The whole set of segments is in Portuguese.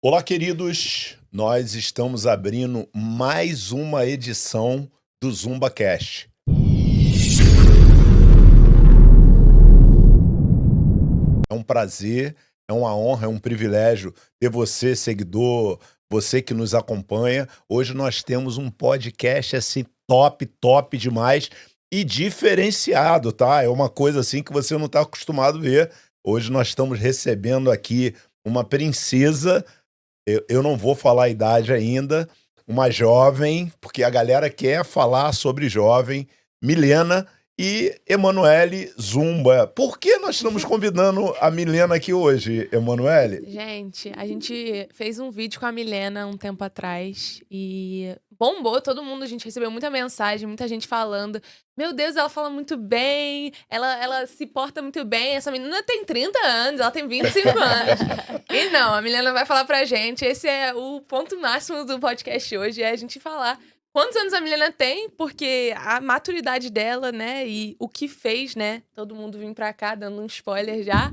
Olá, queridos. Nós estamos abrindo mais uma edição do Zumba Cash. É um prazer, é uma honra, é um privilégio ter você, seguidor, você que nos acompanha. Hoje nós temos um podcast assim top demais e diferenciado, tá? É uma coisa assim que você não está acostumado a ver. Hoje nós estamos recebendo aqui uma princesa. Eu não vou falar a idade ainda, uma jovem, porque a galera quer falar sobre jovem, Milena e Emanuele Zumba. Por que nós estamos convidando a Milena aqui hoje, Emanuele? Gente, a gente fez um vídeo com a Milena um tempo atrás e bombou todo mundo. A gente recebeu muita mensagem, muita gente falando: Meu Deus, ela fala muito bem, ela se porta muito bem. Essa menina tem 30 anos, ela tem 25 anos. E não, a Milena vai falar pra gente. Esse é o ponto máximo do podcast hoje, é a gente falar quantos anos a Milena tem, porque a maturidade dela, né, e o que fez, né, todo mundo vir pra cá dando um spoiler já.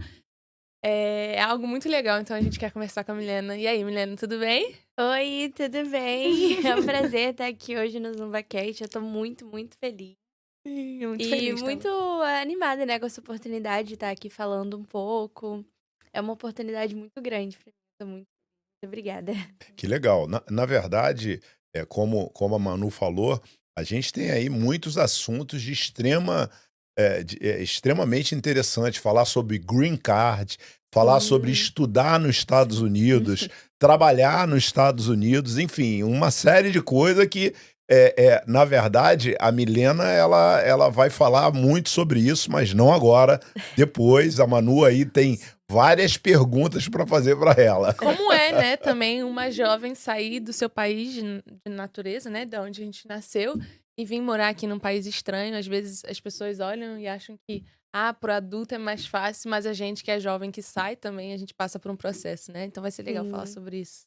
É algo muito legal, então a gente quer conversar com a Milena. E aí, Milena, tudo bem? Oi, tudo bem? É um prazer estar aqui hoje no ZumbaCast. Eu tô muito feliz. Muito E feliz muito animada, né, com essa oportunidade de estar aqui falando um pouco. É uma oportunidade muito grande pra mim. Tô muito obrigada. Que legal. Na verdade, como a Manu falou, a gente tem aí muitos assuntos de extremamente interessante. Falar sobre green card, falar sobre estudar nos Estados Unidos, trabalhar nos Estados Unidos, enfim, uma série de coisas que, na verdade, a Milena ela vai falar muito sobre isso, mas não agora. Depois, a Manu aí tem várias perguntas para fazer para ela. Como é, né, também uma jovem sair do seu país de natureza, né, de onde a gente nasceu, e vir morar aqui num país estranho. Às vezes as pessoas olham e acham que, pro adulto é mais fácil, mas a gente que é jovem que sai também, a gente passa por um processo, né? Então vai ser legal falar sobre isso.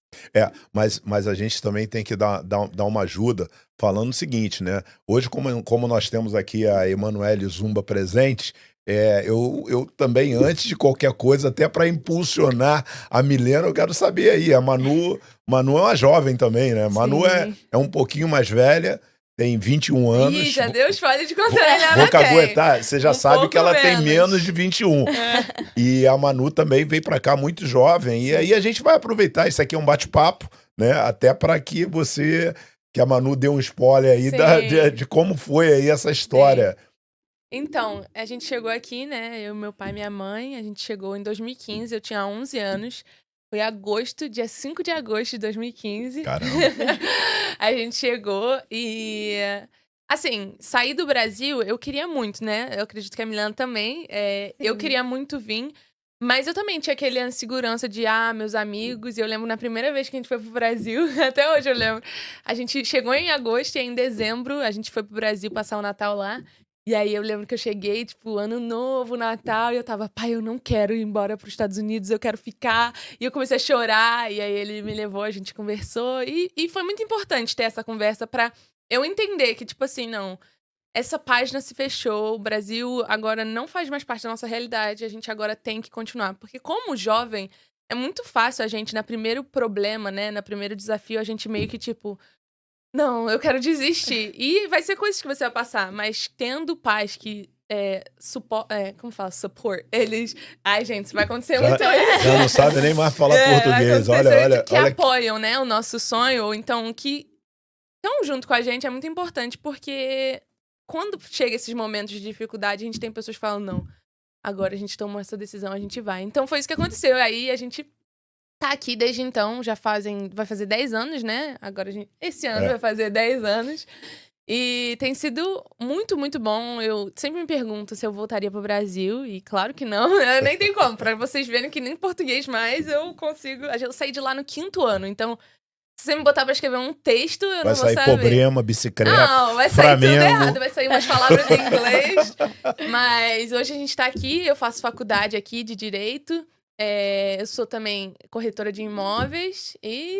Mas a gente também tem que dar uma ajuda falando o seguinte, né? Hoje, como nós temos aqui a Emanuele Zumba presente, eu também, antes de qualquer coisa, até para impulsionar a Milena, eu quero saber aí, a Manu é uma jovem também, né? Manu é um pouquinho mais velha, tem 21 anos. Ih, já deu spoiler de quanto ela Vou tem. caguetar, você já sabe que ela tem menos de 21. É. E a Manu também veio pra cá muito jovem. E aí a gente vai aproveitar, isso aqui é um bate-papo, né? Até para que a Manu dê um spoiler aí de como foi aí essa história. Sim. Então, a gente chegou aqui, né? Eu, meu pai e minha mãe, a gente chegou em 2015, eu tinha 11 anos. Foi dia 5 de agosto de 2015. Caramba. A gente chegou e, assim, sair do Brasil, eu queria muito, né? Eu acredito que a Milena também. Eu queria muito vir, mas eu também tinha aquela insegurança de, meus amigos. E eu lembro na primeira vez que a gente foi pro Brasil, até hoje eu lembro. A gente chegou em agosto e em dezembro a gente foi pro Brasil passar o Natal lá. E aí eu lembro que eu cheguei, tipo, ano novo, Natal, e eu tava, pai, eu não quero ir embora pros Estados Unidos, eu quero ficar. E eu comecei a chorar, e aí ele me levou, a gente conversou. E foi muito importante ter essa conversa pra eu entender que, tipo assim, não, essa página se fechou, o Brasil agora não faz mais parte da nossa realidade, a gente agora tem que continuar. Porque como jovem, é muito fácil a gente, na primeiro problema, né, no primeiro desafio, a gente meio que, tipo... Não, eu quero desistir. E vai ser coisas que você vai passar, mas tendo pais que como fala? Support. Eles... Ai, gente, isso vai acontecer muito. Já não sabe nem mais falar português. Olha. Que apoiam, né, o nosso sonho, ou então que estão junto com a gente, é muito importante, porque quando chega esses momentos de dificuldade, a gente tem pessoas que falam, não, agora a gente tomou essa decisão, a gente vai. Então foi isso que aconteceu. Aí a gente tá aqui desde então, vai fazer 10 anos, né? Agora esse ano vai fazer 10 anos. E tem sido muito bom. Eu sempre me pergunto se eu voltaria pro Brasil, e claro que não, eu nem tem como. Pra vocês verem que nem português mais eu consigo. Eu saí de lá no 5º ano, então se você me botar pra escrever um texto, eu não vou saber. Vai sair problema, bicicleta, não, vai sair tudo errado, vai sair umas palavras em inglês. Mas hoje a gente tá aqui, eu faço faculdade aqui de Direito. Eu sou também corretora de imóveis e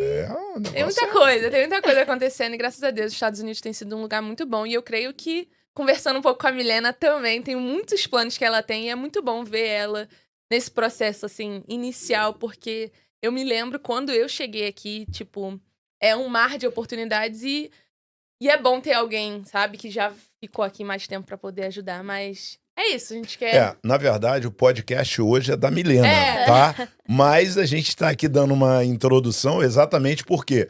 tem muita coisa acontecendo. E graças a Deus, os Estados Unidos tem sido um lugar muito bom. E eu creio que, conversando um pouco com a Milena também, tem muitos planos que ela tem. E é muito bom ver ela nesse processo, assim, inicial, porque eu me lembro quando eu cheguei aqui, tipo, é um mar de oportunidades e é bom ter alguém, sabe, que já ficou aqui mais tempo pra poder ajudar, mas é isso, a gente quer... Na verdade, o podcast hoje é da Milena, É. tá? Mas a gente está aqui dando uma introdução exatamente porque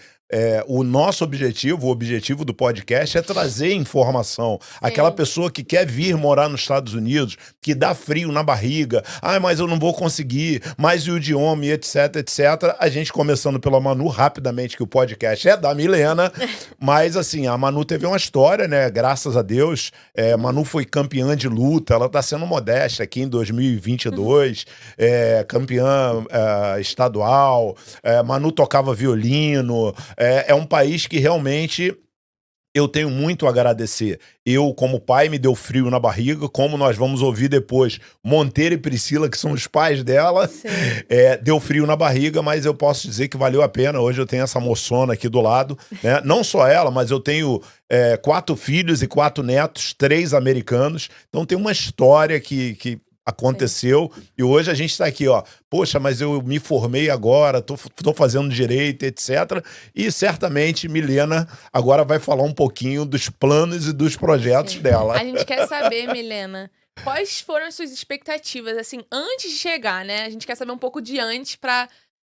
o nosso objetivo, o objetivo do podcast é trazer informação. Aquela pessoa que quer vir morar nos Estados Unidos, que dá frio na barriga, mas eu não vou conseguir, mas o idioma, etc, etc. A gente começando pela Manu, rapidamente, que o podcast é da Milena, mas assim, a Manu teve uma história, né? Graças a Deus, Manu foi campeã de luta, ela tá sendo modesta aqui em 2022, campeã estadual, Manu tocava violino, é um país que realmente eu tenho muito a agradecer. Eu, como pai, me deu frio na barriga, como nós vamos ouvir depois, Monteiro e Priscila, que são os pais dela, deu frio na barriga, mas eu posso dizer que valeu a pena. Hoje eu tenho essa moçona aqui do lado, né? Não só ela, mas eu tenho 4 filhos e 4 netos, 3 americanos, então tem uma história que aconteceu, e hoje a gente tá aqui, ó, poxa, mas eu me formei agora, tô fazendo direito, etc. E certamente Milena agora vai falar um pouquinho dos planos e dos projetos dela. A gente quer saber, Milena, quais foram as suas expectativas, assim, antes de chegar, né? A gente quer saber um pouco de antes pra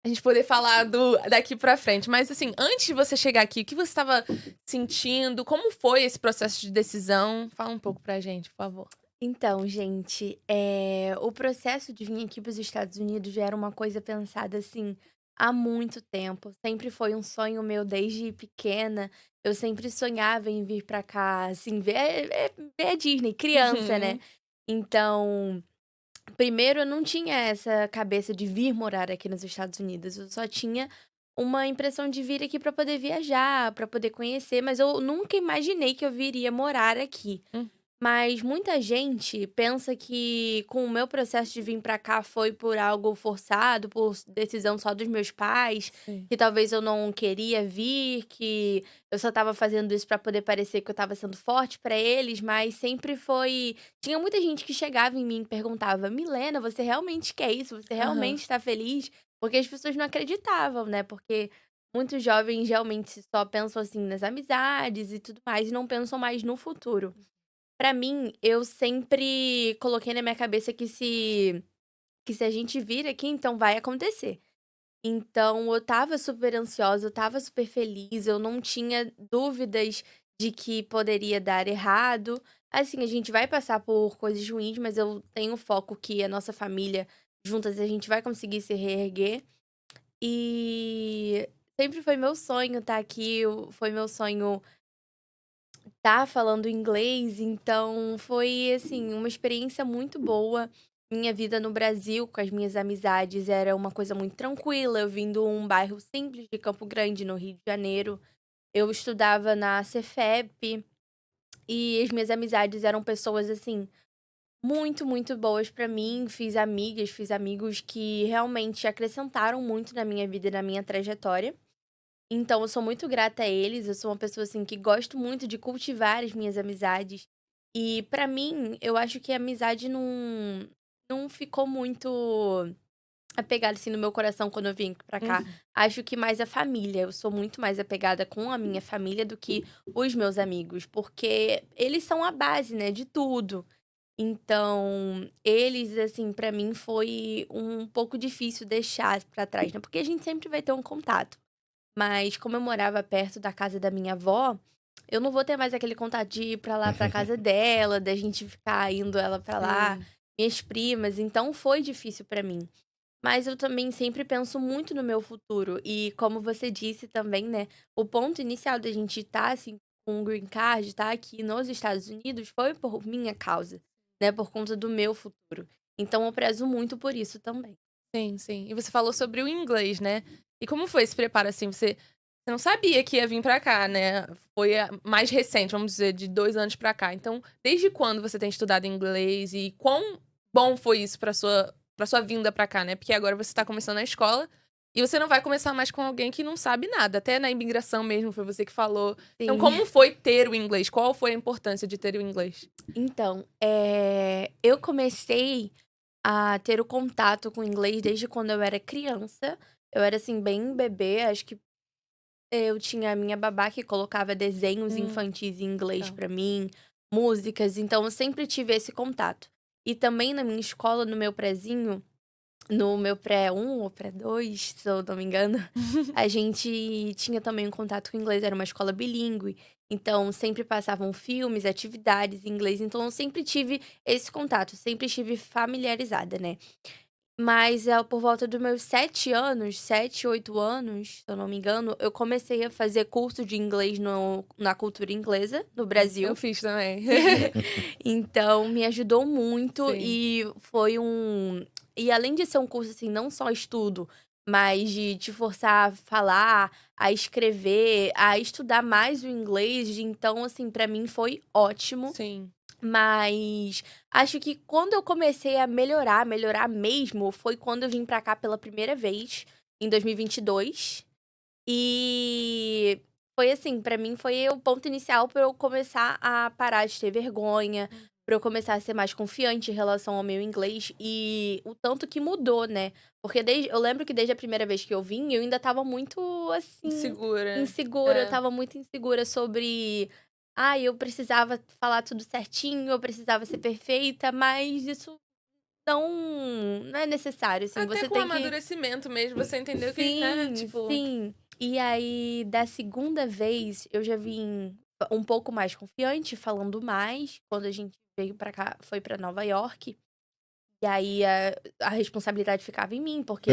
a gente poder falar daqui pra frente. Mas, assim, antes de você chegar aqui, o que você estava sentindo? Como foi esse processo de decisão? Fala um pouco pra gente, por favor. Então, gente, o processo de vir aqui para os Estados Unidos já era uma coisa pensada, assim, há muito tempo. Sempre foi um sonho meu desde pequena. Eu sempre sonhava em vir pra cá, assim, ver a Disney, criança, né? Então, primeiro eu não tinha essa cabeça de vir morar aqui nos Estados Unidos. Eu só tinha uma impressão de vir aqui pra poder viajar, pra poder conhecer, mas eu nunca imaginei que eu viria morar aqui. Mas muita gente pensa que com o meu processo de vir pra cá foi por algo forçado, por decisão só dos meus pais, que talvez eu não queria vir, que eu só tava fazendo isso pra poder parecer que eu tava sendo forte pra eles, mas sempre foi. Tinha muita gente que chegava em mim e perguntava: Milena, você realmente quer isso? Você realmente tá feliz? Porque as pessoas não acreditavam, né? Porque muitos jovens realmente só pensam assim nas amizades e tudo mais, e não pensam mais no futuro. Pra mim, eu sempre coloquei na minha cabeça que se a gente vir aqui, então vai acontecer. Então, eu estava super ansiosa, eu estava super feliz, eu não tinha dúvidas de que poderia dar errado. Assim, a gente vai passar por coisas ruins, mas eu tenho foco que a nossa família, juntas, a gente vai conseguir se reerguer. E sempre foi meu sonho estar aqui, foi meu sonho tá falando inglês, então foi, assim, uma experiência muito boa. Minha vida no Brasil, com as minhas amizades, era uma coisa muito tranquila. Eu vim de um bairro simples de Campo Grande, no Rio de Janeiro. Eu estudava na Cefep e as minhas amizades eram pessoas, assim, muito, muito boas pra mim. Fiz amigas, fiz amigos que realmente acrescentaram muito na minha vida e na minha trajetória. Então, eu sou muito grata a eles. Eu sou uma pessoa, assim, que gosto muito de cultivar as minhas amizades. E, pra mim, eu acho que a amizade não ficou muito apegada, assim, no meu coração quando eu vim pra cá. Acho que mais a família. Eu sou muito mais apegada com a minha família do que os meus amigos. Porque eles são a base, né, de tudo. Então, eles, assim, pra mim foi um pouco difícil deixar pra trás, né? Porque a gente sempre vai ter um contato. Mas como eu morava perto da casa da minha avó, eu não vou ter mais aquele contato de ir pra lá, pra casa dela, da gente ficar indo ela pra lá, minhas primas, então foi difícil pra mim. Mas eu também sempre penso muito no meu futuro e como você disse também, né, o ponto inicial da gente estar assim com o green card, estar aqui nos Estados Unidos foi por minha causa, né, por conta do meu futuro. Então eu prezo muito por isso também. Sim, sim. E você falou sobre o inglês, né? E como foi esse preparo, assim? Você não sabia que ia vir pra cá, né? Foi mais recente, vamos dizer, de 2 anos pra cá. Então, desde quando você tem estudado inglês e quão bom foi isso pra sua vinda pra cá, né? Porque agora você tá começando a escola e você não vai começar mais com alguém que não sabe nada. Até na imigração mesmo, foi você que falou. Então, Sim. como foi ter o inglês? Qual foi a importância de ter o inglês? Então, eu comecei a ter o contato com o inglês desde quando eu era criança. Eu era, assim, bem bebê, acho que eu tinha a minha babá que colocava desenhos Hum, infantis em inglês então. pra mim, músicas, então eu sempre tive esse contato. E também na minha escola, no meu prezinho, no meu pré-1 ou pré-2, se eu não me engano, a gente tinha também um contato com o inglês, era uma escola bilíngue, então sempre passavam filmes, atividades em inglês, então eu sempre tive esse contato, sempre estive familiarizada, né. Mas, por volta dos meus 7 anos, 7, 8 anos, se eu não me engano, eu comecei a fazer curso de inglês na cultura inglesa, no Eu Brasil. fiz também. Então, me ajudou muito Sim. e foi e além de ser um curso, assim, não só estudo, mas de te forçar a falar, a escrever, a estudar mais o inglês, então, assim, pra mim foi ótimo. Sim. Mas acho que quando eu comecei a melhorar mesmo, foi quando eu vim pra cá pela primeira vez, em 2022. E foi assim, pra mim foi o ponto inicial pra eu começar a parar de ter vergonha, pra eu começar a ser mais confiante em relação ao meu inglês e o tanto que mudou, né. Porque eu lembro que desde a primeira vez que eu vim, eu ainda estava muito, assim, Insegura. insegura, eu É. estava muito insegura sobre, eu precisava falar tudo certinho, eu precisava ser perfeita, mas isso não é necessário, assim, Até você com tem que. amadurecimento mesmo, você entendeu que, né, Sim, tipo. sim. E aí, da segunda vez, eu já vim um pouco mais confiante, falando mais, quando a gente veio pra cá, foi pra Nova York. E aí a responsabilidade ficava em mim, porque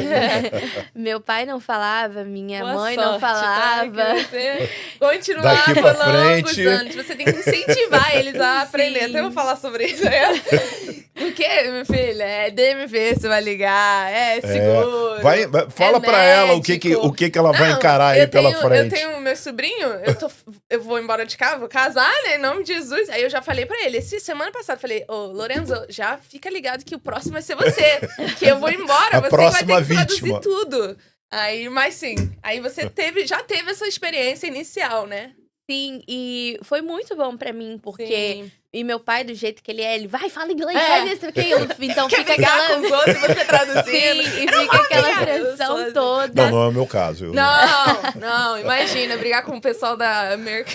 meu pai não falava, minha Boa mãe não sorte, tá? falava. Que você continuar Daqui por pra longos frente. anos. Você tem que incentivar eles a aprender. Até eu vou Sim. falar sobre isso. O quê, minha filha? É DMV, você vai ligar. É É, seguro. É fala pra ela médico. o que que ela vai Não, encarar aí pela eu frente. tenho meu sobrinho, eu vou embora de casa, vou casar, né? Em nome de Jesus. Aí eu já falei pra ele, semana passada, falei, ô, Lorenzo, já fica ligado que o próximo vai ser você. Que eu vou embora, A você que vai ter próxima que traduzir vítima. tudo. Aí, mas sim, aí você já teve essa experiência inicial, né? Sim, e foi muito bom pra mim, porque Sim. e meu pai, do jeito que ele é, ele: "Vai, fala inglês, É. faz isso, aquilo". Então Quer fica brigar aquela com os outros e você traduzindo. sim, e Eu não fica vou aquela brigar, eu sou pressão assim. Não, toda. não é o meu caso. Não, imagina, brigar com o pessoal da American.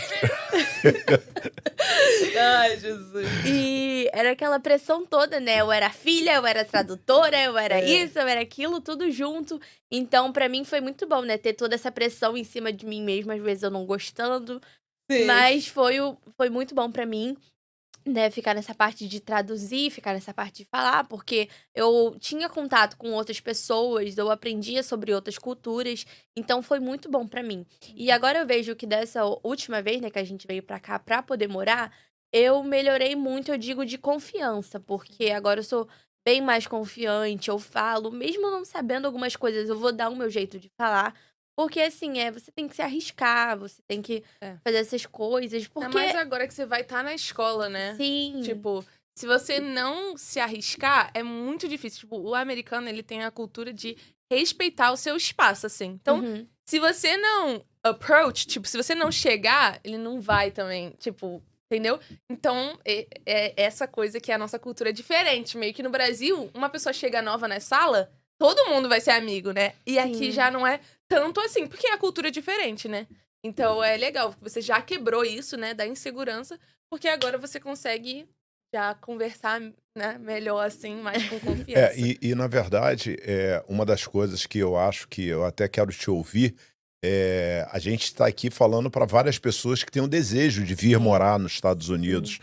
Ai, Jesus. E era aquela pressão toda, né, eu era filha, eu era tradutora, eu era É. isso, eu era aquilo, tudo junto. Então pra mim foi muito bom, né, ter toda essa pressão em cima de mim mesma, às vezes eu não gostando, Sim. mas foi muito bom pra mim. Né, ficar nessa parte de traduzir, ficar nessa parte de falar, porque eu tinha contato com outras pessoas, eu aprendia sobre outras culturas, então foi muito bom pra mim. E agora eu vejo que dessa última vez, né, que a gente veio pra cá pra poder morar, eu melhorei muito, eu digo, de confiança, porque agora eu sou bem mais confiante, eu falo, mesmo não sabendo algumas coisas, eu vou dar o meu jeito de falar, porque assim, você tem que se arriscar, você tem que É. fazer essas coisas, Ainda porque mais agora que você vai estar na escola, né? sim. Tipo, se você não se arriscar, é muito difícil. Tipo, o americano, ele tem a cultura de respeitar o seu espaço, assim. Então, Uhum. se você não approach, tipo, se você não chegar, ele não vai também, tipo, entendeu? Então, é essa coisa que a nossa cultura é diferente. Meio que no Brasil, uma pessoa chega nova na sala, todo mundo vai ser amigo, né? E aqui Sim. já não é tanto assim, porque a cultura é diferente, né? Então é legal, porque você já quebrou isso, né, da insegurança, porque agora você consegue já conversar, né, melhor assim, mais com confiança. Na verdade, uma das coisas que eu acho que eu até quero te ouvir, a gente está aqui falando para várias pessoas que têm o desejo de vir Sim. morar nos Estados Unidos.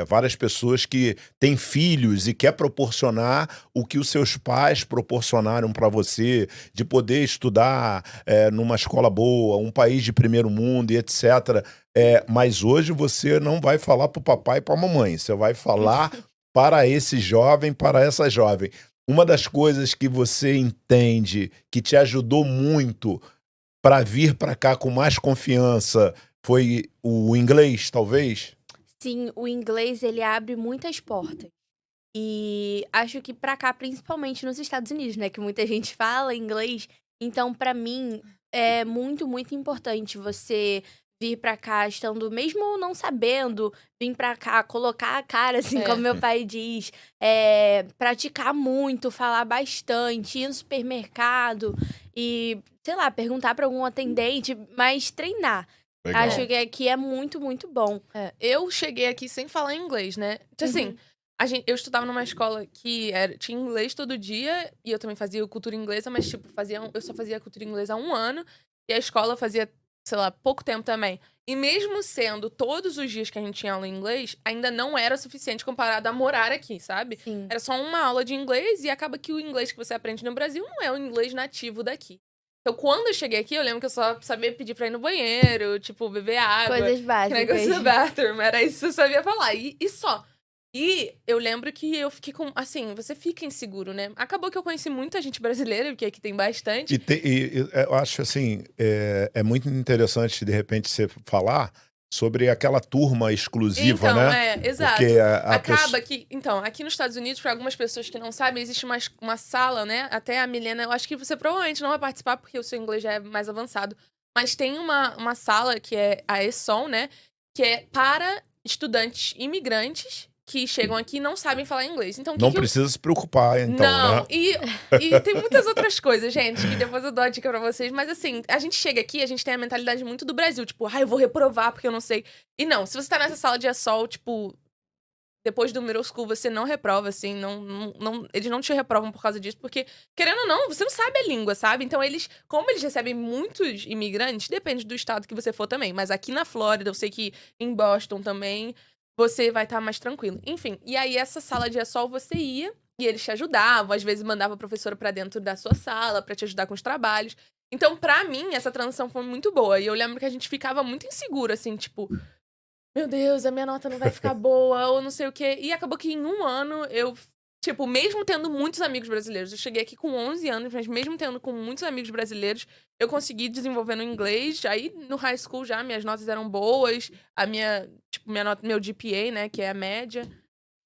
Várias pessoas que têm filhos e quer proporcionar o que os seus pais proporcionaram para você, de poder estudar numa escola boa, um país de primeiro mundo e etc. Mas hoje você não vai falar para o papai e para a mamãe, você vai falar para esse jovem, para essa jovem. Uma das coisas que você entende que te ajudou muito para vir para cá com mais confiança foi o inglês, talvez? Sim, o inglês ele abre muitas portas. E acho que pra cá, principalmente nos Estados Unidos, né, que muita gente fala inglês, então pra mim é muito, muito importante você vir pra cá estando, mesmo não sabendo, vir pra cá, colocar a cara, assim, É. como meu pai diz, praticar muito, falar bastante, ir no supermercado e, sei lá, perguntar pra algum atendente, mas treinar. Legal. Acho que aqui é muito, muito bom. Eu cheguei aqui sem falar inglês, né? Então, assim, eu estudava numa escola que tinha inglês todo dia, e eu também fazia cultura inglesa, mas, tipo, eu só fazia cultura inglesa há 1 ano, e a escola fazia, sei lá, pouco tempo também. E mesmo sendo todos os dias que a gente tinha aula em inglês, ainda não era suficiente comparado a morar aqui, sabe? Sim. Era só uma aula de inglês, e acaba que o inglês que você aprende no Brasil não é o inglês nativo daqui. Então, quando eu cheguei aqui, eu lembro que eu só sabia pedir pra ir no banheiro, tipo, beber água. Coisas básicas. Negócio do bathroom, era isso que eu sabia falar. E só. E eu lembro que eu fiquei com... Assim, você fica inseguro, né? Acabou que eu conheci muita gente brasileira, porque aqui tem bastante. E eu acho assim, é muito interessante, de repente, você falar sobre aquela turma exclusiva, Então, né? exato. Porque Acaba que... Então, aqui nos Estados Unidos, para algumas pessoas que não sabem, existe uma sala, né? Até a Milena, eu acho que você provavelmente não vai participar, porque o seu inglês já é mais avançado. Mas tem uma sala que é a ESOL, né? Que é para estudantes imigrantes que chegam aqui e não sabem falar inglês. Então, não precisa se preocupar, então, não, né? E tem muitas outras coisas, gente, que depois eu dou a dica pra vocês. Mas assim, a gente chega aqui, a gente tem a mentalidade muito do Brasil. Tipo, eu vou reprovar porque eu não sei. E não, se você tá nessa sala de ESOL, tipo, depois do middle school, você não reprova, assim. Eles não te reprovam por causa disso. Porque, querendo ou não, você não sabe a língua, sabe? Então, como eles recebem muitos imigrantes, depende do estado que você for também. Mas aqui na Flórida, eu sei que em Boston também... você vai estar mais tranquilo. Enfim, e aí essa sala de ESOL você ia e eles te ajudavam, às vezes mandava a professora pra dentro da sua sala pra te ajudar com os trabalhos. Então, pra mim, essa transição foi muito boa. E eu lembro que a gente ficava muito inseguro, assim, tipo... Meu Deus, a minha nota não vai ficar boa, ou não sei o quê. E acabou que em 1 ano eu... Tipo, mesmo tendo muitos amigos brasileiros, eu cheguei aqui com 11 anos, mas mesmo tendo com muitos amigos brasileiros, eu consegui desenvolver no inglês. Aí, no high school já, minhas notas eram boas. Meu GPA, né, que é a média.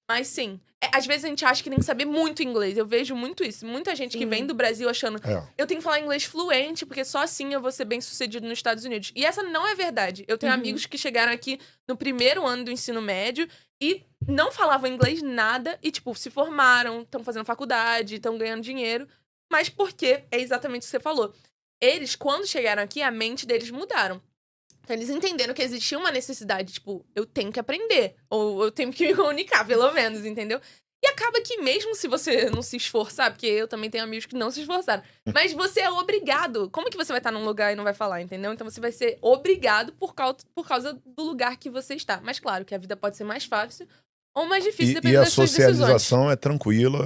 Mas sim, às vezes a gente acha que tem que saber muito inglês. Eu vejo muito isso. Muita gente que vem do Brasil achando eu tenho que falar inglês fluente, porque só assim eu vou ser bem sucedido nos Estados Unidos. E essa não é verdade. Eu tenho amigos que chegaram aqui no primeiro ano do ensino médio e não falavam inglês nada e, tipo, se formaram, estão fazendo faculdade, estão ganhando dinheiro. Mas por quê? É exatamente o que você falou. Eles, quando chegaram aqui, a mente deles mudaram. Então, eles entenderam que existia uma necessidade, tipo, eu tenho que aprender. Ou eu tenho que me comunicar, pelo menos, entendeu? E acaba que mesmo se você não se esforçar, porque eu também tenho amigos que não se esforçaram, mas você é obrigado. Como que você vai estar num lugar e não vai falar, entendeu? Então você vai ser obrigado por causa do lugar que você está. Mas claro que a vida pode ser mais fácil ou mais difícil, E dependendo a das suas decisões. socialização é tranquila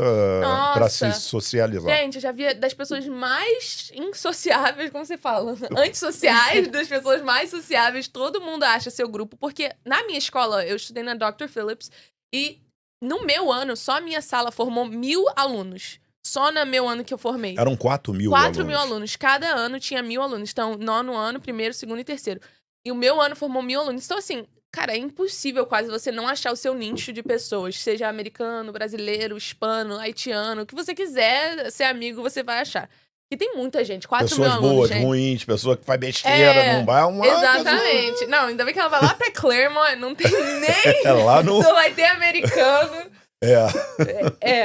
pra se Nossa. socializar. Gente, eu já vi das pessoas mais insociáveis, como você fala, antissociais, das pessoas mais sociáveis, todo mundo acha seu grupo, porque na minha escola, eu estudei na Dr. Phillips, e no meu ano, só a minha sala formou 1.000 alunos. Só no meu ano que eu formei. Eram 4.000 4.000 alunos. Cada ano tinha 1.000 alunos. Então, 9º ano, 1º, 2º e 3º. E o meu ano formou 1.000 alunos. Então, assim... Cara, é impossível quase você não achar o seu nicho de pessoas. Seja americano, brasileiro, hispano, haitiano. O que você quiser ser amigo, você vai achar. E tem muita gente, 4.000 pessoas alunos, boas, gente. ruins, pessoa que faz besteira, não vai uma... Exatamente. Não, ainda bem que ela vai lá pra Claremont, não tem nem... É lá no... Só vai ter americano.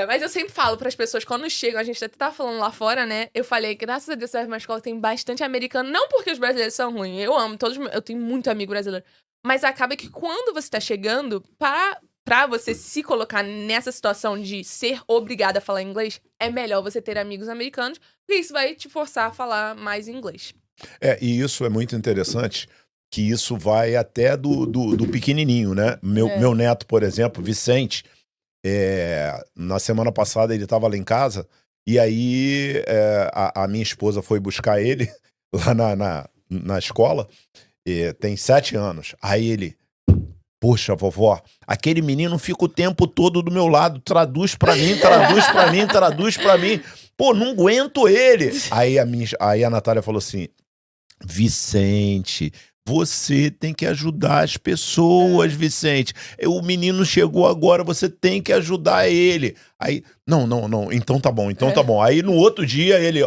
Mas eu sempre falo pras pessoas, quando chegam, a gente até tava falando lá fora, né? Eu falei, graças a Deus, essa é uma escola que tem bastante americano. Não porque os brasileiros são ruins, eu amo todos, eu tenho muito amigo brasileiro. Mas acaba que quando você tá chegando, pra você se colocar nessa situação de ser obrigada a falar inglês, é melhor você ter amigos americanos, porque isso vai te forçar a falar mais inglês. E isso é muito interessante, que isso vai até do pequenininho, né? Meu neto, por exemplo, Vicente, na semana passada ele estava lá em casa, e aí a minha esposa foi buscar ele lá na escola, tem 7 anos. Aí ele, poxa, vovó, aquele menino fica o tempo todo do meu lado, traduz pra mim, traduz pra mim, traduz pra mim. Pô, não aguento ele. Aí a Natália falou assim, Vicente, Você tem que ajudar as pessoas, Vicente. O menino chegou agora, você tem que ajudar ele. Aí, não, então tá bom, então tá bom. Aí no outro dia ele,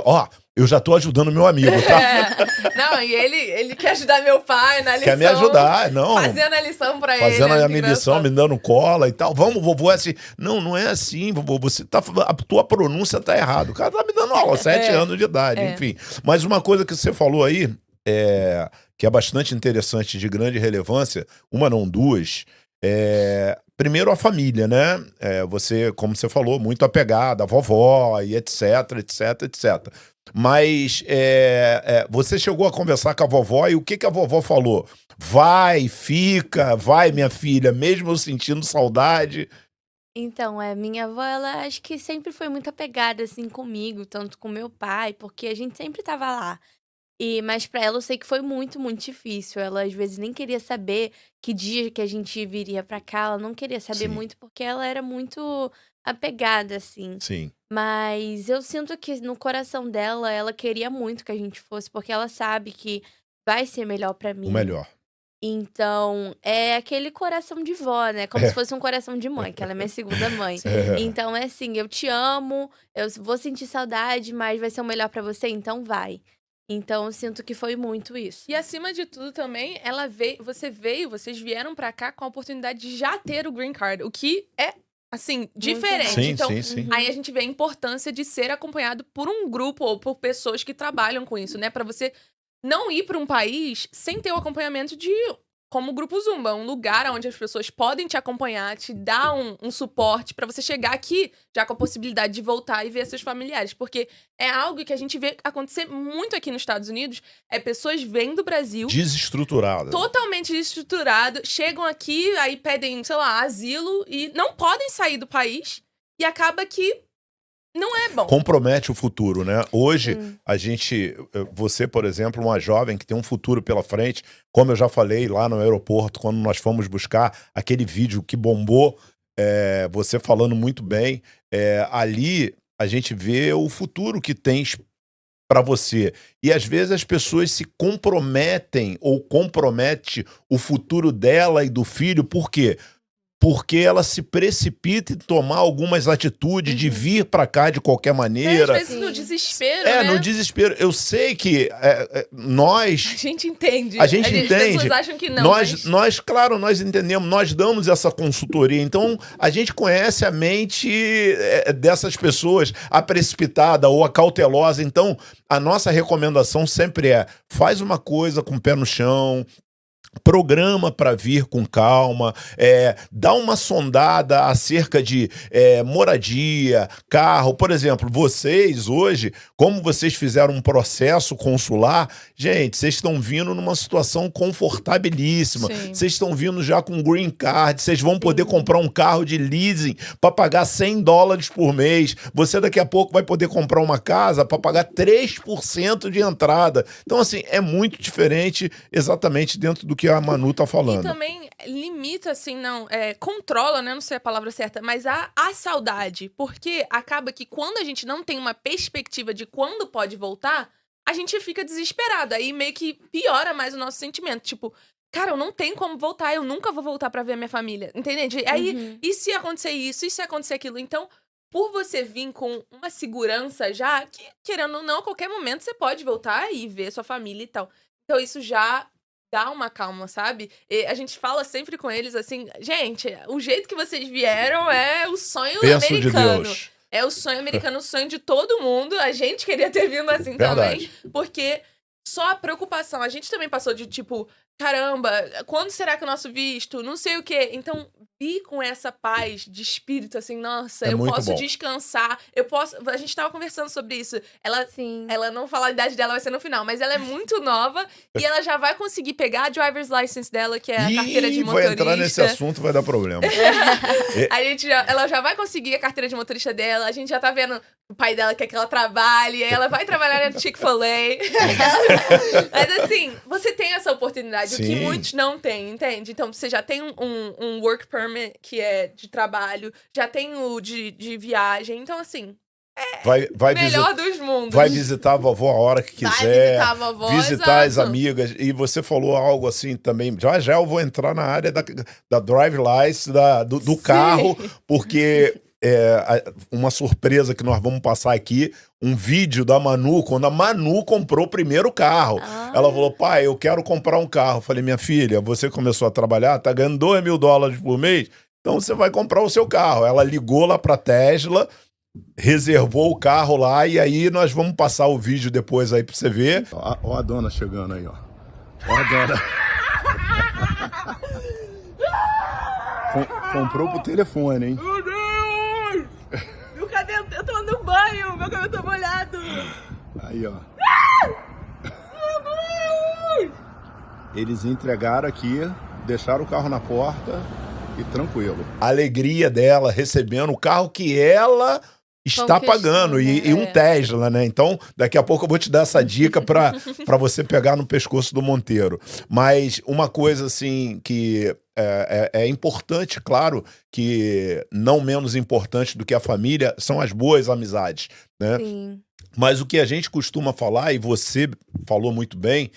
eu já tô ajudando meu amigo, tá? Não, e ele quer ajudar meu pai na lição. Quer me ajudar, não. Fazendo a lição pra ele. Fazendo a minha lição, me dando cola e tal. Vamos, vovô, é assim. Não é assim, vovô. A tua pronúncia tá errada. O cara tá me dando aula, 7 anos de idade, enfim. Mas uma coisa que você falou aí, que é bastante interessante, de grande relevância, uma não, duas, primeiro a família, né? Você, como você falou, muito apegada à vovó e etc. Mas você chegou a conversar com a vovó e o que a vovó falou? Vai, fica, vai, minha filha, mesmo eu sentindo saudade. Então, minha avó, ela acho que sempre foi muito apegada, assim, comigo, tanto com meu pai, porque a gente sempre tava lá. Mas pra ela eu sei que foi muito, muito difícil. Ela às vezes nem queria saber que dia que a gente viria pra cá. Ela não queria saber Sim. muito porque ela era muito apegada, assim. Sim. Mas eu sinto que no coração dela, ela queria muito que a gente fosse, porque ela sabe que vai ser melhor pra mim. O melhor. Então, é aquele coração de vó, né? Como se fosse um coração de mãe, que ela é minha segunda mãe. Então, é assim, eu te amo, eu vou sentir saudade, mas vai ser o melhor pra você, então vai. Então, eu sinto que foi muito isso. E acima de tudo também, vocês vieram pra cá com a oportunidade de já ter o green card, o que é, assim, diferente. Sim, então, sim. aí a gente vê a importância de ser acompanhado por um grupo ou por pessoas que trabalham com isso, né? Pra você não ir pra um país sem ter o acompanhamento como o Grupo Zumba, um lugar onde as pessoas podem te acompanhar, te dar um suporte pra você chegar aqui já com a possibilidade de voltar e ver seus familiares. Porque é algo que a gente vê acontecer muito aqui nos Estados Unidos, pessoas vêm do Brasil... Desestruturada. Totalmente desestruturado, chegam aqui, aí pedem, sei lá, asilo e não podem sair do país e acaba que não é bom. Compromete o futuro, né? Hoje, Sim. você, por exemplo, uma jovem que tem um futuro pela frente, como eu já falei lá no aeroporto, quando nós fomos buscar aquele vídeo que bombou, você falando muito bem, ali a gente vê o futuro que tens para você. E às vezes as pessoas se comprometem ou compromete o futuro dela e do filho, por quê? Porque ela se precipita em tomar algumas atitudes de vir pra cá de qualquer maneira. Às vezes no desespero, né? No desespero. Eu sei que nós... A gente entende. A gente As entende. pessoas acham que não, Nós, claro, nós entendemos. Nós damos essa consultoria. Então, a gente conhece a mente dessas pessoas, a precipitada ou a cautelosa. Então, a nossa recomendação sempre faz uma coisa com o pé no chão, programa para vir com calma, dá uma sondada acerca de moradia, carro. Por exemplo, vocês hoje, como vocês fizeram um processo consular, gente, vocês estão vindo numa situação confortabilíssima. Sim. Vocês estão vindo já com green card, vocês vão poder comprar um carro de leasing para pagar $100 por mês. Você daqui a pouco vai poder comprar uma casa para pagar 3% de entrada. Então, assim, é muito diferente exatamente dentro do que a Manu tá falando. E também limita, assim, controla, né? Não sei a palavra certa, mas a saudade. Porque acaba que quando a gente não tem uma perspectiva de quando pode voltar, a gente fica desesperado. Aí meio que piora mais o nosso sentimento. Tipo, cara, eu não tenho como voltar, eu nunca vou voltar pra ver a minha família. Entende? Aí, e se acontecer isso? E se acontecer aquilo? Então, por você vir com uma segurança já, que querendo ou não, a qualquer momento você pode voltar e ver sua família e tal. Então, isso já dá uma calma, sabe? E a gente fala sempre com eles assim, gente, o jeito que vocês vieram é o sonho americano. De Deus. É o sonho americano, o sonho de todo mundo. A gente queria ter vindo assim Verdade. também. Porque só a preocupação. A gente também passou de tipo, caramba, quando será que é o nosso visto? Não sei o quê. Então, vir com essa paz de espírito, assim, nossa, eu posso descansar. A gente tava conversando sobre isso. Ela não fala a idade dela, vai ser no final, mas ela é muito nova e ela já vai conseguir pegar a driver's license dela, que é a carteira de motorista. Vai entrar nesse assunto, vai dar problema. Ela já vai conseguir a carteira de motorista dela, a gente já tá vendo o pai dela quer que ela trabalhe, ela vai trabalhar na Chick-fil-A. Mas assim, você tem essa oportunidade, Sim. o que muitos não têm, entende? Então, você já tem um work permit, que é de trabalho, já tem o de viagem. Então, assim, vai melhor dos mundos. vai visitar a vovó a hora que Vai quiser. visitar a vovó, Visitar as exato. amigas. E você falou algo assim também. Já eu vou entrar na área da drive license, do Sim. carro, porque uma surpresa que nós vamos passar aqui, um vídeo da Manu, quando a Manu comprou o primeiro carro. Ah. Ela falou, pai, eu quero comprar um carro. Eu falei, minha filha, você começou a trabalhar, tá ganhando $2.000 por mês, então você vai comprar o seu carro. Ela ligou lá pra Tesla, reservou o carro lá, e aí nós vamos passar o vídeo depois aí pra você ver. Ó a dona chegando aí, ó. Ó a dona. Comprou pro telefone, hein? Meu Deus! Meu cabelo, eu tô no banho, meu cabelo tá molhado. Aí, ó. Meu Deus! Eles entregaram aqui, deixaram o carro na porta e tranquilo. A alegria dela recebendo o carro que ela está Conquistou, pagando e um né? Tesla, né? Então, daqui a pouco eu vou te dar essa dica para você pegar no pescoço do Monteiro. Mas uma coisa assim que é importante, claro, que não menos importante do que a família são as boas amizades, né? Sim. Mas o que a gente costuma falar, e você falou muito bem,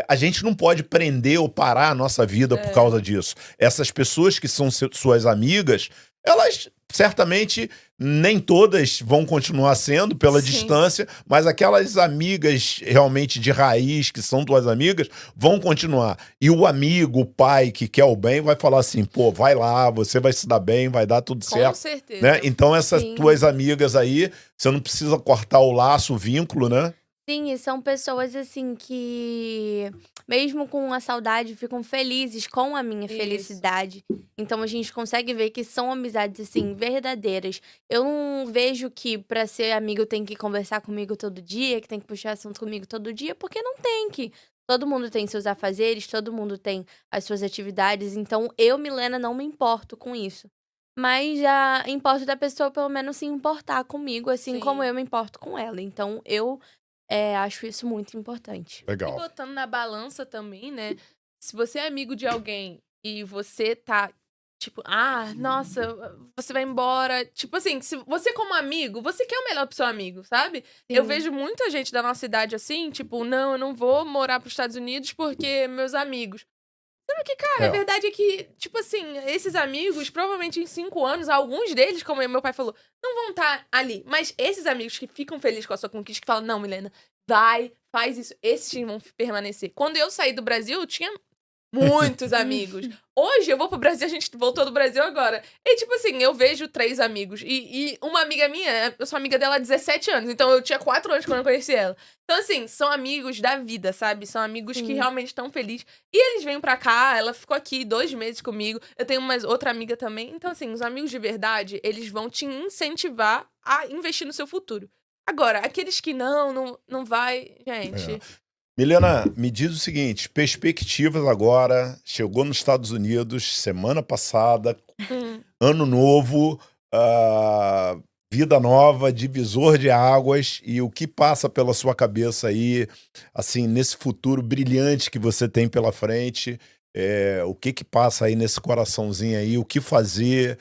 a gente não pode prender ou parar a nossa vida por causa disso. Essas pessoas que são suas amigas, elas certamente nem todas vão continuar sendo pela Sim. distância, mas aquelas amigas realmente de raiz, que são tuas amigas, vão continuar. E o amigo, o pai que quer o bem, vai falar assim, pô, vai lá, você vai se dar bem, vai dar tudo Com certo. certeza. Né? Então essas Sim. tuas amigas aí, você não precisa cortar o laço, o vínculo, né? Sim, e são pessoas assim que, mesmo com a saudade, ficam felizes com a minha Isso. felicidade. Então a gente consegue ver que são amizades assim verdadeiras. Eu não vejo que pra ser amigo tem que conversar comigo todo dia, que tem que puxar assunto comigo todo dia, porque não tem que. Todo mundo tem seus afazeres, todo mundo tem as suas atividades. Então eu, Milena, não me importo com isso. Mas já importo da pessoa pelo menos se importar comigo, assim Sim. como eu me importo com ela. Então eu acho isso muito importante. E Legal. botando na balança também, né? Se você é amigo de alguém e você tá, tipo, nossa, você vai embora. Tipo assim, se você como amigo, você quer o melhor pro seu amigo, sabe? Eu Sim. vejo muita gente da nossa idade assim, tipo, não, eu não vou morar pros Estados Unidos porque meus amigos. Sendo que, cara, a verdade é que, tipo assim, esses amigos, provavelmente em 5 anos, alguns deles, como meu pai falou, não vão estar ali. Mas esses amigos que ficam felizes com a sua conquista, que falam, não, Milena, vai, faz isso, esses sim vão permanecer. Quando eu saí do Brasil, eu tinha muitos amigos. Hoje eu vou pro Brasil, a gente voltou do Brasil agora. E tipo assim, eu vejo 3 amigos. E uma amiga minha, eu sou amiga dela há 17 anos. Então eu tinha 4 anos quando eu conheci ela. Então assim, são amigos da vida, sabe? São amigos que Sim. realmente estão felizes. E eles vêm pra cá, ela ficou aqui 2 meses comigo. Eu tenho outra amiga também. Então assim, os amigos de verdade, eles vão te incentivar a investir no seu futuro. Agora, aqueles que não vai, gente. Milena, me diz o seguinte, perspectivas agora, chegou nos Estados Unidos semana passada, ano novo, vida nova, divisor de águas, e o que passa pela sua cabeça aí, assim, nesse futuro brilhante que você tem pela frente, o que passa aí nesse coraçãozinho aí, o que fazer,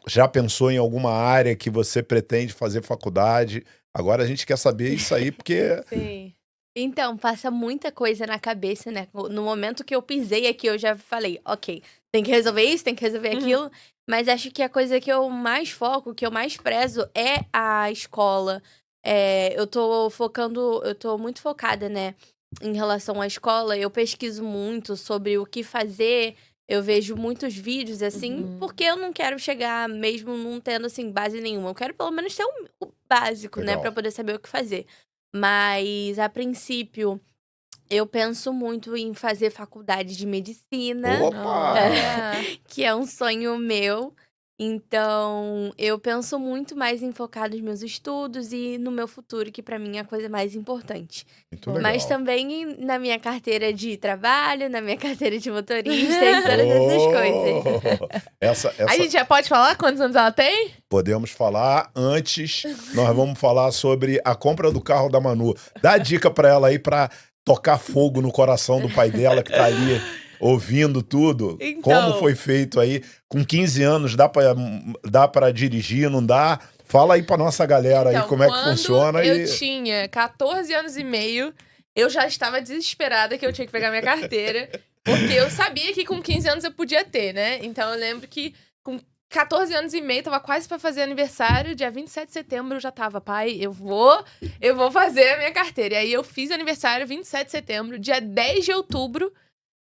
já pensou em alguma área que você pretende fazer faculdade? Agora a gente quer saber isso aí, porque... Sim. Então, passa muita coisa na cabeça, né? No momento que eu pisei aqui, eu já falei, ok, tem que resolver isso, tem que resolver aquilo. Mas acho que a coisa que eu mais foco, que eu mais prezo é a escola. Eu tô muito focada, né? Em relação à escola, eu pesquiso muito sobre o que fazer. Eu vejo muitos vídeos, assim, porque eu não quero chegar mesmo não tendo, assim, base nenhuma. Eu quero pelo menos ter o básico, né? Legal. Pra poder saber o que fazer. Mas, a princípio, eu penso muito em fazer faculdade de medicina, Opa! que é um sonho meu. Então, eu penso muito mais em focar nos meus estudos e no meu futuro, que pra mim é a coisa mais importante. Muito legal. Mas também na minha carteira de trabalho, na minha carteira de motorista e todas essas coisas. Essa A gente já pode falar quantos anos ela tem? podemos falar. Antes, nós vamos falar sobre a compra do carro da Manu. Dá a dica pra ela aí pra tocar fogo no coração do pai dela que tá ali ouvindo tudo. Então. Como foi feito aí? Com 15 anos, dá pra dirigir, não dá? Fala aí pra nossa galera Então, aí como é que quando funciona. eu tinha 14 anos e meio, eu já estava desesperada que eu tinha que pegar minha carteira. Porque eu sabia que com 15 anos eu podia ter, né? Então eu lembro que com 14 anos e meio, tava quase pra fazer aniversário. Dia 27 de setembro eu já tava, pai, eu vou fazer a minha carteira. E aí eu fiz aniversário 27 de setembro, dia 10 de outubro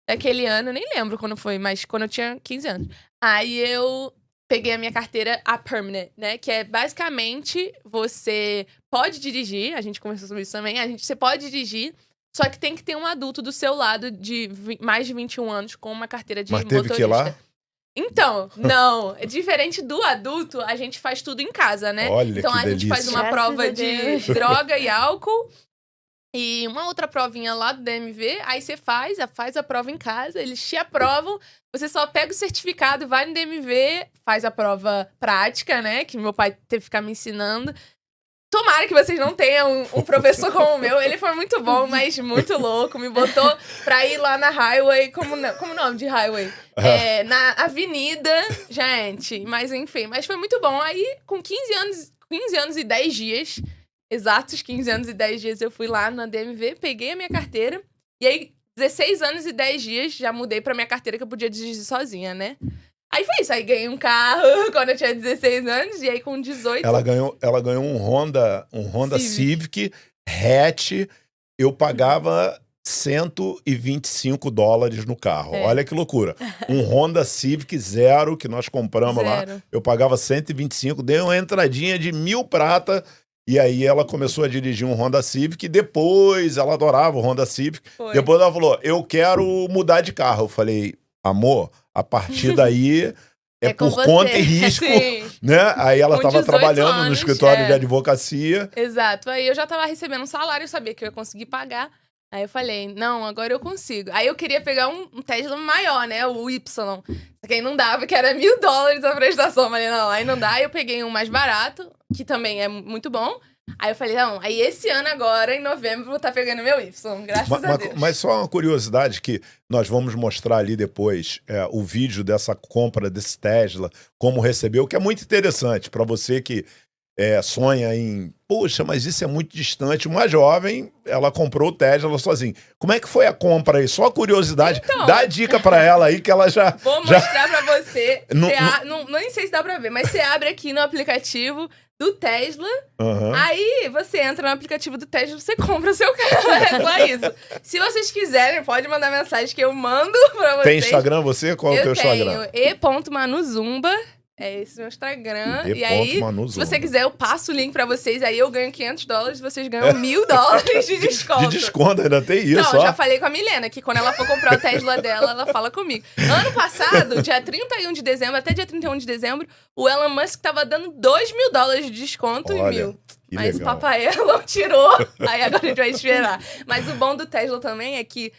daquele ano, eu nem lembro quando foi, mas quando eu tinha 15 anos. Aí eu peguei a minha carteira, a permanent, né? Que é basicamente você pode dirigir, a gente conversou sobre isso também, você pode dirigir, só que tem que ter um adulto do seu lado de mais de 21 anos com uma carteira de Mas teve motorista. que ir lá? Então, não. Diferente do adulto, a gente faz tudo em casa, né? Olha Então que a gente delícia. faz uma Graças prova a de Deus. droga e álcool. E uma outra provinha lá do DMV, aí você faz a prova em casa, eles te aprovam, você só pega o certificado, vai no DMV, faz a prova prática, né, que meu pai teve que ficar me ensinando. Tomara que vocês não tenham um professor como o meu, ele foi muito bom, mas muito louco, me botou pra ir lá na highway, como o nome de highway? Na avenida, gente, mas enfim, mas foi muito bom. Aí, com 15 anos e 10 dias... Exatos 15 anos e 10 dias eu fui lá na DMV, peguei a minha carteira. E aí, 16 anos e 10 dias, já mudei pra minha carteira que eu podia dirigir sozinha, né? Aí foi isso. Aí ganhei um carro quando eu tinha 16 anos. E aí com 18... Ela ganhou um Honda Civic hatch. Eu pagava $125 no carro. É. Olha que loucura. Um Honda Civic zero que nós compramos lá. Eu pagava 125, dei uma entradinha de 1.000 prata. E aí ela começou a dirigir um Honda Civic, e depois ela adorava o Honda Civic. Foi. Depois ela falou, eu quero mudar de carro. Eu falei, amor, a partir daí é com por você. conta e risco, Sim. né? Aí ela Com estava 18 trabalhando no anos, escritório de advocacia. Exato. Aí eu já tava recebendo um salário, eu sabia que eu ia conseguir pagar. Aí eu falei, não, agora eu consigo. Aí eu queria pegar um Tesla maior, né? O Y. Só que aí não dava, que era $1.000 a prestação. Eu falei, não, aí não dá. Aí eu peguei um mais barato, que também é muito bom. Aí eu falei, não, aí esse ano agora, em novembro, vou estar pegando meu Y, graças a Deus. Mas só uma curiosidade que nós vamos mostrar ali depois o vídeo dessa compra desse Tesla, como recebeu, que é muito interessante para você que sonha em, poxa, mas isso é muito distante. Uma jovem, ela comprou o Tesla sozinha. Como é que foi a compra aí? Só a curiosidade. Então, dá a dica para ela aí que ela já... Vou mostrar pra você. Não, Nem sei se dá pra ver, mas você abre aqui no aplicativo do Tesla. Uhum. Aí você entra no aplicativo do Tesla e você compra o seu carro. É só isso. Se vocês quiserem, pode mandar mensagem que eu mando pra vocês. Tem Instagram você? Qual é o teu Instagram? Eu tenho e.manuzumba. É esse meu Instagram. E aí, se você quiser, eu passo o link pra vocês. Aí eu ganho $500, vocês ganham $1.000 de desconto. De desconto, ainda tem isso, Não, eu já falei com a Milena, que quando ela for comprar o Tesla dela, ela fala comigo. Ano passado, dia 31 de dezembro, até dia 31 de dezembro, o Elon Musk tava dando $2.000 de desconto e Olha, 1.000. que Mas legal. o Papai Elon tirou. Aí agora a gente vai esperar. Mas o bom do Tesla também é que,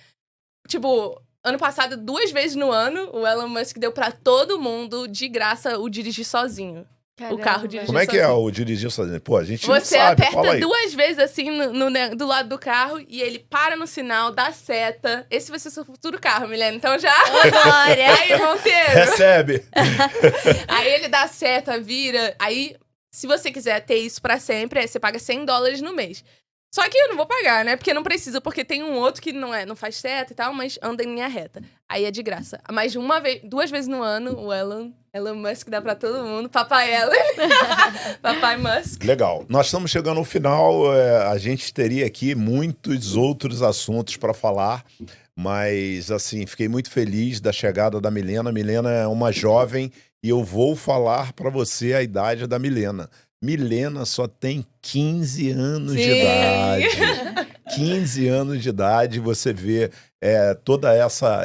tipo... Ano passado, 2 vezes no ano, o Elon Musk deu pra todo mundo, de graça, o dirigir sozinho. Caramba. O carro dirigir Como é que é sozinho. o dirigir sozinho? Pô, a gente não Você sabe, fala aperta aí. 2 vezes assim do lado do carro e ele para no sinal, dá seta. Esse vai ser seu futuro carro, Milena. Então já. Glória. Aí, Monteiro. Recebe. Aí ele dá seta, vira. Aí, se você quiser ter isso pra sempre, você paga $100 no mês. Só que eu não vou pagar, né? Porque não precisa, porque tem um outro que não faz seta e tal, mas anda em linha reta. Aí é de graça. Mas 2 vezes no ano, o Elon Musk dá pra todo mundo. Papai Elon. Papai Musk. Legal. Nós estamos chegando ao final. A gente teria aqui muitos outros assuntos para falar, mas, assim, fiquei muito feliz da chegada da Milena. A Milena é uma jovem e eu vou falar para você a idade da Milena. Milena só tem 15 anos de idade. 15 anos de idade, você vê toda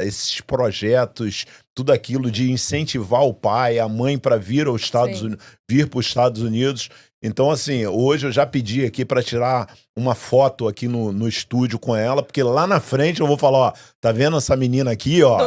esses projetos, tudo aquilo de incentivar o pai, a mãe para vir para os Estados Unidos. Então, assim, hoje eu já pedi aqui para tirar uma foto aqui no estúdio com ela, porque lá na frente eu vou falar, ó, tá vendo essa menina aqui, ó?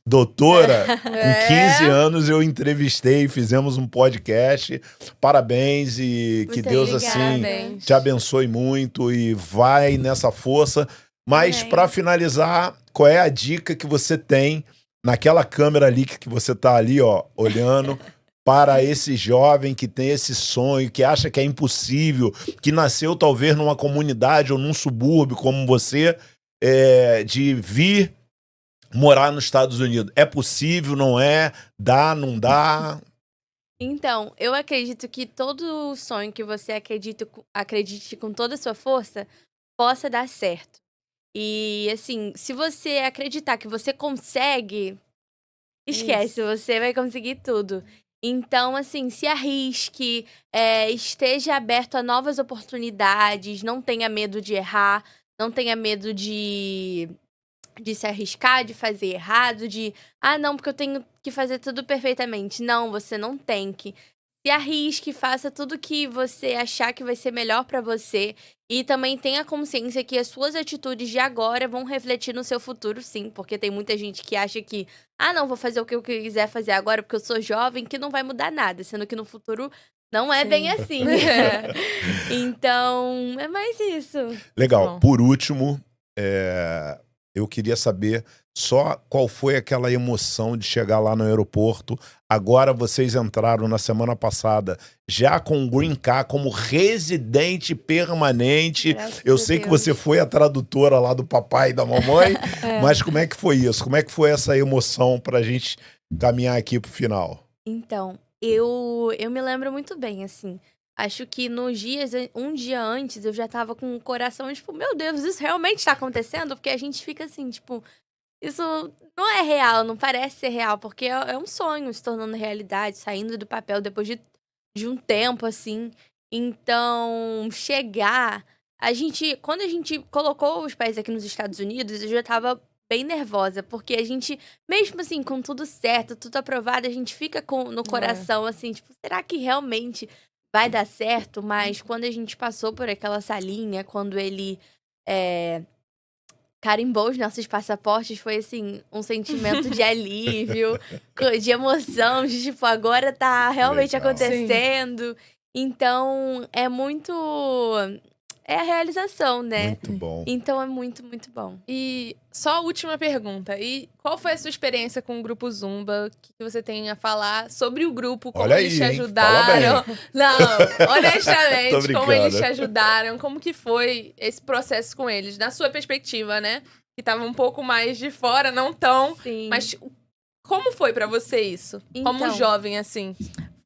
Doutora, com 15 anos eu entrevistei, fizemos um podcast. Parabéns e que Deus, assim, te abençoe muito e vai nessa força. Mas, para finalizar, qual é a dica que você tem naquela câmera ali que você tá ali, ó, olhando? para esse jovem que tem esse sonho, que acha que é impossível, que nasceu talvez numa comunidade ou num subúrbio como você, de vir morar nos Estados Unidos? É possível, não é? Dá, não dá? Então, eu acredito que todo sonho que você acredite com toda a sua força possa dar certo. E, assim, se você acreditar que você consegue, esquece, você vai conseguir tudo. Então, assim, se arrisque, esteja aberto a novas oportunidades, não tenha medo de errar, não tenha medo de se arriscar, de fazer errado, não, porque eu tenho que fazer tudo perfeitamente. Não, você não tem que. Se arrisque, faça tudo que você achar que vai ser melhor pra você. E também tenha consciência que as suas atitudes de agora vão refletir no seu futuro, sim. Porque tem muita gente que acha que, não, vou fazer o que eu quiser fazer agora porque eu sou jovem, que não vai mudar nada. Sendo que no futuro não é bem assim. Então, é mais isso. Legal. Bom. Por último, eu queria saber só qual foi aquela emoção de chegar lá no aeroporto. Agora vocês entraram na semana passada já com o Green Card como residente permanente. Graças Eu a sei que Deus. você foi a tradutora lá do papai e da mamãe, mas como é que foi isso? Como é que foi essa emoção pra gente caminhar aqui pro final? Então, eu me lembro muito bem, assim. Acho que um dia antes, eu já tava com o coração, tipo, meu Deus, isso realmente tá acontecendo? Porque a gente fica assim, tipo, isso não é real, não parece ser real, porque é um sonho se tornando realidade, saindo do papel depois de um tempo, assim. Então, quando a gente colocou os pés aqui nos Estados Unidos, eu já tava bem nervosa, porque a gente, mesmo assim, com tudo certo, tudo aprovado, a gente fica no coração, assim, tipo, será que realmente vai dar certo? Mas quando a gente passou por aquela salinha, quando ele carimbou os nossos passaportes, foi, assim, um sentimento de alívio, de emoção, de, tipo, agora tá realmente Legal. acontecendo. Então, é a realização, né? Muito bom. Então é muito, muito bom. E só a última pergunta. E qual foi a sua experiência com o grupo Zumba? O que você tem a falar sobre o grupo? Como Olha eles aí, te hein? Fala ajudaram? bem. Não, Tô honestamente, brincando. como eles te ajudaram? Como que foi esse processo com eles? Na sua perspectiva, né? Que tava um pouco mais de fora, não tão. Sim. Mas como foi pra você isso? Como Então, jovem, assim?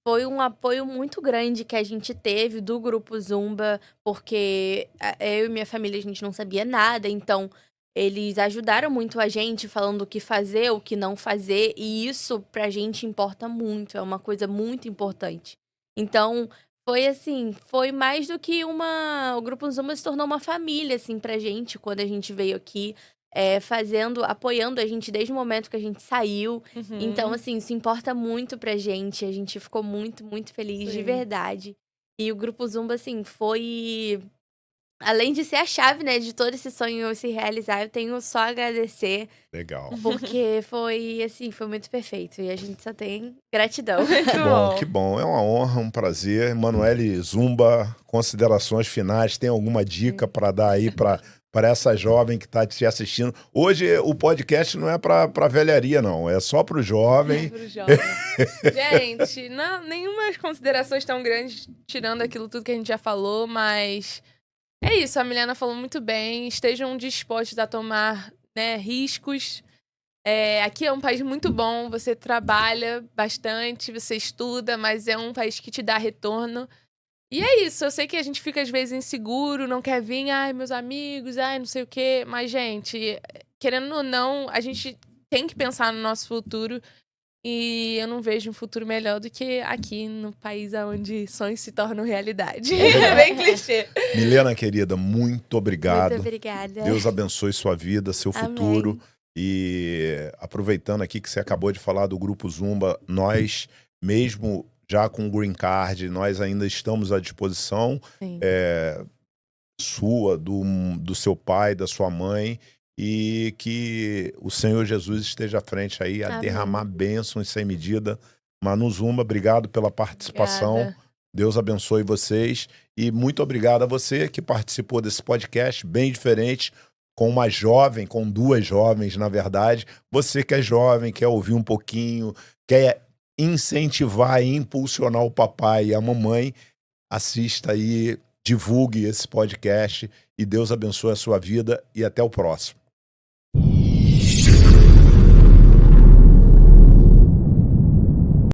foi um apoio muito grande que a gente teve do grupo Zumba, porque eu e minha família, a gente não sabia nada, então eles ajudaram muito a gente, falando o que fazer, o que não fazer, e isso pra gente importa muito, é uma coisa muito importante. Então, foi assim, foi mais do que o grupo Zumba se tornou uma família, assim, pra gente, quando a gente veio aqui, apoiando a gente desde o momento que a gente saiu. Então, assim, isso importa muito pra gente. A gente ficou muito, muito feliz, de Sim. verdade. E o Grupo Zumba, assim, foi... Além de ser a chave, né, de todo esse sonho se realizar, eu tenho só a agradecer, Legal. porque foi, assim, foi muito perfeito. E a gente só tem gratidão. Muito Bom, que bom. É uma honra, um prazer. Emanuele Zumba, considerações finais. Tem alguma dica para dar aí para essa jovem que está te assistindo? Hoje o podcast não é para velharia, não. É só para o jovem. Pro jovem. Gente, nenhuma considerações tão grandes, tirando aquilo tudo que a gente já falou, mas é isso, a Milena falou muito bem. Estejam dispostos a tomar, né, riscos. Aqui é um país muito bom, você trabalha bastante, você estuda, mas é um país que te dá retorno. E é isso, eu sei que a gente fica às vezes inseguro, não quer vir, ai, meus amigos, ai, não sei o quê. Mas, gente, querendo ou não, a gente tem que pensar no nosso futuro. E eu não vejo um futuro melhor do que aqui no país onde sonhos se tornam realidade. Bem clichê. Milena, querida, muito obrigado. Muito obrigada. Deus abençoe sua vida, seu Amém. futuro. E aproveitando aqui que você acabou de falar do Grupo Zumba, nós, mesmo já com o Green Card, nós ainda estamos à disposição Sim. sua, do seu pai, da sua mãe, e que o Senhor Jesus esteja à frente aí a Amém. derramar bênçãos sem medida. Manu Zumba, obrigado pela participação. Obrigada. Deus abençoe vocês. E muito obrigado a você que participou desse podcast bem diferente, com uma jovem, com duas jovens, na verdade. Você que é jovem, quer ouvir um pouquinho, quer incentivar e impulsionar o papai e a mamãe, assista aí, divulgue esse podcast e Deus abençoe a sua vida e até o próximo.